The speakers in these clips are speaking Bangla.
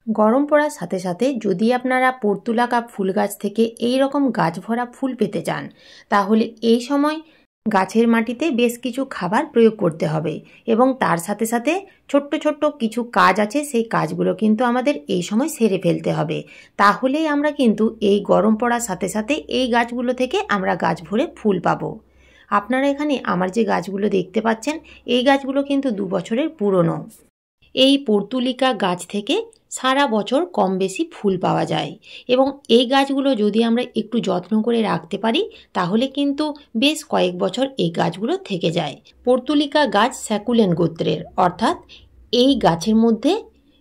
গরম পড়ার সাথে সাথে যদি আপনারা পর্তুলাকা ফুল গাছ থেকে এই রকম গাছ ভরা ফুল পেতে চান, তাহলে এই সময় গাছের মাটিতে বেশ কিছু খাবার প্রয়োগ করতে হবে এবং তার সাথে সাথে ছোট্ট ছোট্ট কিছু কাজ আছে, সেই কাজগুলো কিন্তু আমাদের এই সময় সেরে ফেলতে হবে। তাহলেই আমরা কিন্তু এই গরম পড়ার সাথে সাথে এই গাছগুলো থেকে আমরা গাছ ভরে ফুল পাবো। আপনারা এখানে আমার যে গাছগুলো দেখতে পাচ্ছেন, এই গাছগুলো কিন্তু 2 বছরের পুরনো। এই পর্তুলিকা গাছ থেকে সারা বছর কম বেশি ফুল পাওয়া যায় এবং এই গাছগুলো যদি আমরা একটু যত্ন করে রাখতে পারি তাহলে কিন্তু বেশ কয়েক বছর এই গাছগুলো থেকে যায়। পর্তুলিকা গাছ স্যাকুলেন্ট গোত্রের, অর্থাৎ এই গাছের মধ্যে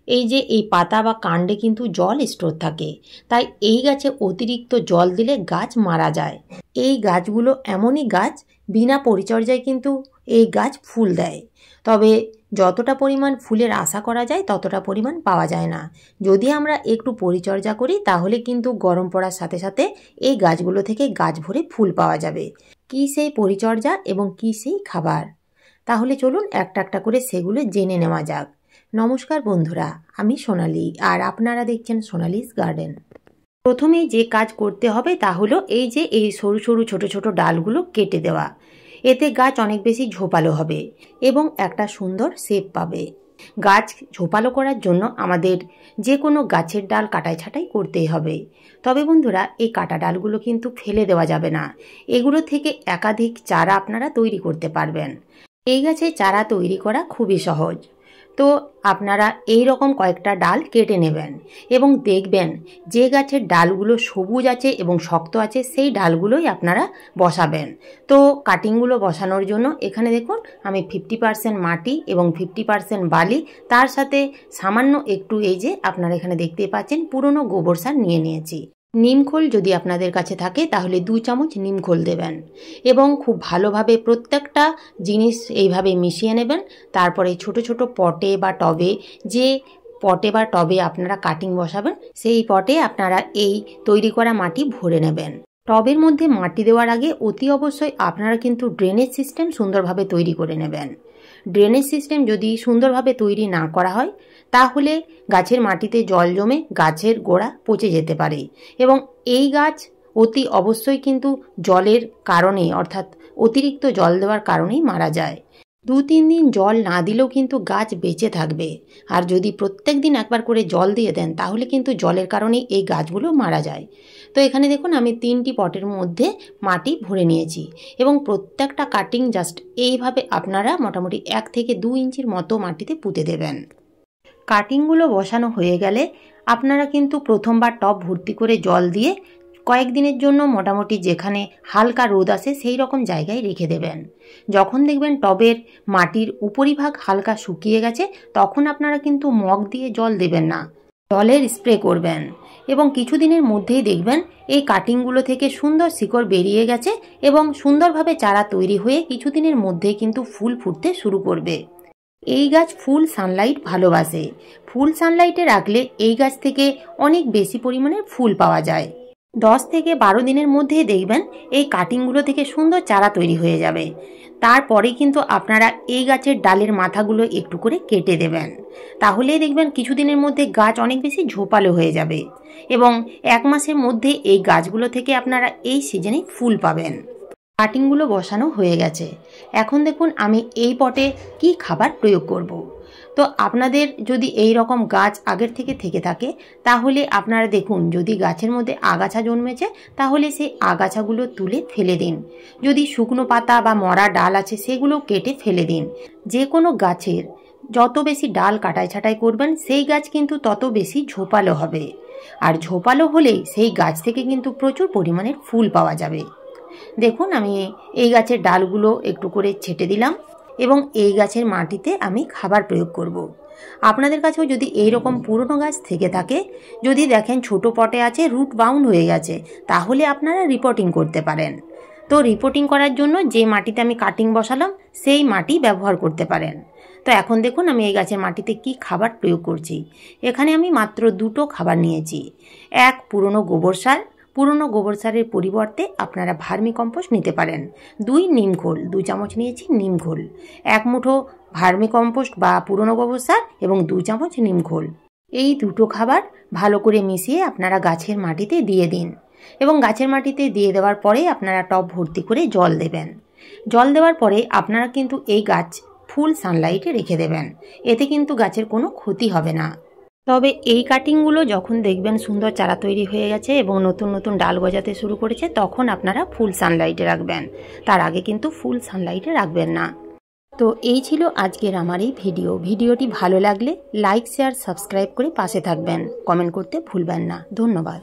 এই যে এই পাতা বা কাণ্ডে কিন্তু জল স্টোর থাকে, তাই এই গাছে অতিরিক্ত জল দিলে গাছ মারা যায়। এই গাছগুলো এমনই গাছ, বিনা পরিচর্যায় কিন্তু এই গাছ ফুল দেয়, তবে যতটা পরিমাণ ফুলের আশা করা যায় ততটা পরিমাণ পাওয়া যায় না। যদি আমরা একটু পরিচর্যা করি তাহলে কিন্তু গরম পড়ার সাথে সাথে এই গাছগুলো থেকে গাছ ভরে ফুল পাওয়া যাবে। কী সেই পরিচর্যা এবং কী সেই খাবার, তাহলে চলুন একটা একটা করে সেগুলো জেনে নেওয়া যাক। নমস্কার বন্ধুরা, আমি সোনালি আর আপনারা দেখছেন সোনালিস গার্ডেন। প্রথমেই যে কাজ করতে হবে তা হলো এই যে এই সরু সরু ছোট ছোট ডালগুলো কেটে দেওয়া। এতে গাছ অনেক বেশি ঝোপালো হবে এবং একটা সুন্দর শেপ পাবে। গাছ ঝোপালো করার জন্য আমাদের যে কোনো গাছের ডাল কাটাই ছাঁটাই করতেই হবে। তবে বন্ধুরা, এই কাটা ডালগুলো কিন্তু ফেলে দেওয়া যাবে না। এগুলো থেকে একাধিক চারা আপনারা তৈরি করতে পারবেন। এই গাছের চারা তৈরি করা খুবই সহজ। তো আপনারা এই রকম কয়েকটা ডাল কেটে নেবেন এবং দেখবেন যে গাছের ডালগুলো সবুজ আছে এবং শক্ত আছে সেই ডালগুলোই আপনারা বসাবেন। তো কাটিংগুলো বসানোর জন্য এখানে দেখুন আমি 50% মাটি এবং 50% বালি, তার সাথে সামান্য একটু এই যে আপনারা এখানে দেখতে পাচ্ছেন পুরনো গোবর সার নিয়ে নিয়েছি। নিমখোল যদি আপনাদের কাছে থাকে তাহলে 2 চামচ নিমখোল দেবেন এবং খুব ভালোভাবে প্রত্যেকটা জিনিস এইভাবে মিশিয়ে নেবেন। তারপরে ছোট ছোট পটে বা টবে, যে পটে বা টবে আপনারা কাটিং বসাবেন সেই পটে আপনারা এই তৈরি করা মাটি ভরে নেবেন। টবের মধ্যে মাটি দেওয়ার আগে অতি অবশ্যই আপনারা কিন্তু ড্রেনেজ সিস্টেম সুন্দরভাবে তৈরি করে নেবেন। ড্রেনেজ সিস্টেম যদি সুন্দরভাবে তৈরি না করা হয় তাহলে গাছের মাটিতে জল জমে গাছের গোড়া পচে যেতে পারে এবং এই গাছ অতি অবশ্যই কিন্তু জলের কারণেই, অর্থাৎ অতিরিক্ত জল দেওয়ার কারণেই মারা যায়। 2-3 দিন জল না দিলেও কিন্তু গাছ বেঁচে থাকবে, আর যদি প্রত্যেক দিন একবার করে জল দিয়ে দেন তাহলে কিন্তু জলের কারণেই এই গাছগুলো মারা যায়। তো এখানে দেখুন আমি 3টি পটের মধ্যে মাটি ভরে নিয়েছি এবং প্রত্যেকটা কাটিং জাস্ট এইভাবে আপনারা মোটামুটি 1 থেকে 2 ইঞ্চির মতো মাটিতে পুঁতে দেবেন। কাটিংগুলো বসানো হয়ে গেলে আপনারা কিন্তু প্রথমবার টব ভর্তি করে জল দিয়ে কয়েকদিনের জন্য মোটামুটি যেখানে হালকা রোদ আসে সেই রকম জায়গায় রেখে দেবেন। যখন দেখবেন টবের মাটির উপরিভাগ হালকা শুকিয়ে গেছে তখন আপনারা কিন্তু মগ দিয়ে জল দেবেন না, জলের স্প্রে করবেন এবং কিছুদিনের মধ্যেই দেখবেন এই কাটিংগুলো থেকে সুন্দর শিকড় বেরিয়ে গেছে এবং সুন্দরভাবে চারা তৈরি হয়ে কিছুদিনের মধ্যেই কিন্তু ফুল ফুটতে শুরু করবে। এই গাছ ফুল সানলাইট ভালোবাসে। ফুল সানলাইটে রাখলে এই গাছ থেকে অনেক বেশি পরিমাণে ফুল পাওয়া যায়। 10 থেকে 12 দিনের মধ্যেই দেখবেন এই কাটিংগুলো থেকে সুন্দর চারা তৈরি হয়ে যাবে। তারপরে কিন্তু আপনারা এই গাছের ডালের মাথাগুলো একটু করে কেটে দেবেন, তাহলেই দেখবেন কিছুদিনের মধ্যে গাছ অনেক বেশি ঝোপালো হয়ে যাবে এবং 1 মাসের মধ্যে এই গাছগুলো থেকে আপনারা এই সিজনে ফুল পাবেন। কাটিংগুলো বসানো হয়ে গেছে। এখন দেখুন আমি এই পটে কি খাবার প্রয়োগ করব। তো আপনাদের যদি এই রকম গাছ আগের থেকে থাকে তাহলে আপনারা দেখুন যদি গাছের মধ্যে আগাছা জন্মেছে তাহলে সেই আগাছাগুলো তুলে ফেলে দিন। যদি শুকনো পাতা বা মরা ডাল আছে সেগুলো কেটে ফেলে দিন। যে কোনো গাছের যত বেশি ডাল কাটাই ছাঁটাই করবেন সেই গাছ কিন্তু তত বেশি ঝোপালো হবে, আর ঝোপালো হলেই সেই গাছ থেকে কিন্তু প্রচুর পরিমাণের ফুল পাওয়া যাবে। দেখুন আমি এই গাছের ডালগুলো একটু করে ছেটে দিলাম এবং এই গাছের মাটিতে আমি খাবার প্রয়োগ করব। আপনাদের কাছেও যদি এই রকম পুরনো গাছ থেকে থাকে, যদি দেখেন ছোট পটে আছে রুট বাউন্ড হয়ে গেছে, তাহলে আপনারা রিপোর্টিং করতে পারেন। তো রিপোর্টিং করার জন্য যে মাটিতে আমি কাটিং বসালাম সেই মাটি ব্যবহার করতে পারেন। তো এখন দেখুন আমি এই গাছের মাটিতে কি খাবার প্রয়োগ করছি। এখানে আমি মাত্র 2টো খাবার নিয়েছি। 1 পুরনো গোবর সার, পুরনো গোবর সারের পরিবর্তে আপনারা ভার্মি কম্পোস্ট নিতে পারেন। 2 নিমখোল, 2 চামচ নিয়েছি নিমখোল। 1 মুঠো ভার্মি কম্পোস্ট বা পুরনো গোবর সার এবং 2 চামচ নিমখোল। এই দুটো খাবার ভালো করে মিশিয়ে আপনারা গাছের মাটিতে দিয়ে দিন এবং গাছের মাটিতে দিয়ে দেওয়ার পরে আপনারা টব ভর্তি করে জল দেবেন। জল দেওয়ার পরে আপনারা কিন্তু এই গাছ ফুল সানলাইটে রেখে দেবেন, এতে কিন্তু গাছের কোনো ক্ষতি হবে না। তবে এই কাটিংগুলো যখন দেখবেন সুন্দর চারা তৈরি হয়ে গেছে এবং নতুন নতুন ডাল গজাতে শুরু করেছে, তখন আপনারা ফুল সানলাইটে রাখবেন, তার আগে কিন্তু ফুল সানলাইটে রাখবেন না। তো এই ছিল আজকের আমার এই ভিডিওটি ভালো লাগলে লাইক শেয়ার সাবস্ক্রাইব করে পাশে থাকবেন, কমেন্ট করতে ভুলবেন না। ধন্যবাদ।